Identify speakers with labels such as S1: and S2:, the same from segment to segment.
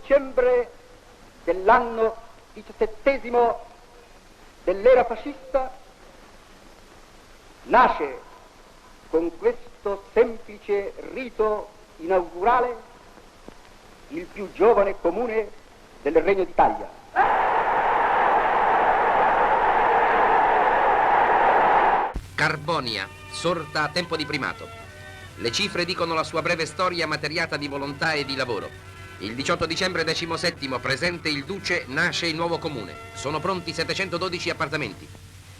S1: dicembre dell'anno 17° dell'era fascista nasce con questo semplice rito inaugurale il più giovane comune del Regno d'Italia.
S2: Carbonia, sorta a tempo di primato. Le cifre dicono la sua breve storia materiata di volontà e di lavoro. Il 18 dicembre 17° presente il Duce nasce il nuovo comune. Sono pronti 712 appartamenti.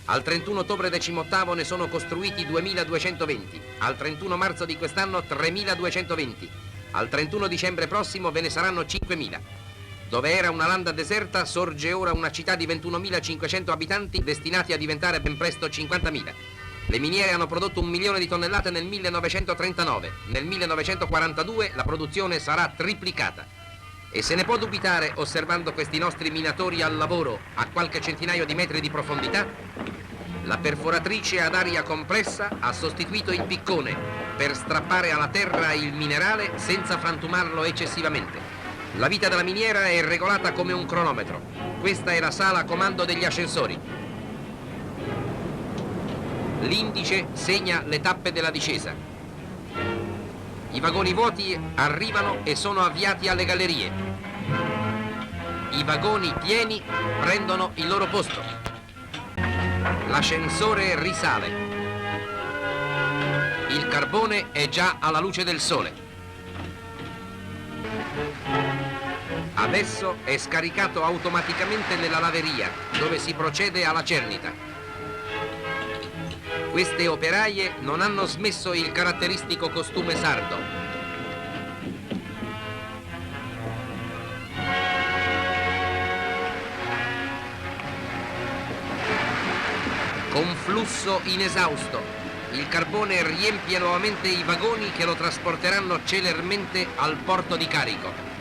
S2: Al 31 ottobre 18° ne sono costruiti 2220. Al 31 marzo di quest'anno 3220. Al 31 dicembre prossimo ve ne saranno 5000. Dove era una landa deserta sorge ora una città di 21.500 abitanti destinati a diventare ben presto 50.000. Le miniere hanno prodotto 1 milione di tonnellate nel 1939. Nel 1942 la produzione sarà triplicata. E se ne può dubitare osservando questi nostri minatori al lavoro a qualche centinaio di metri di profondità? La perforatrice ad aria compressa ha sostituito il piccone per strappare alla terra il minerale senza frantumarlo eccessivamente. La vita della miniera è regolata come un cronometro. Questa è la sala a comando degli ascensori. L'indice segna le tappe della discesa. I vagoni vuoti arrivano e sono avviati alle gallerie. I vagoni pieni prendono il loro posto. L'ascensore risale. Il carbone è già alla luce del sole. Adesso è scaricato automaticamente nella laveria, dove si procede alla cernita. Queste operaie non hanno smesso il caratteristico costume sardo. Con flusso inesausto, il carbone riempie nuovamente i vagoni che lo trasporteranno celermente al porto di carico.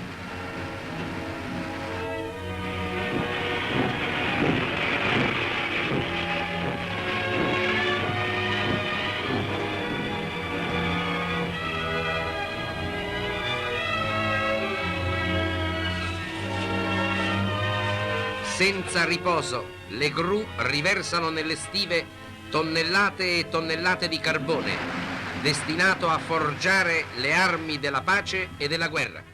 S2: Senza riposo, le gru riversano nelle stive tonnellate e tonnellate di carbone, destinato a forgiare le armi della pace e della guerra.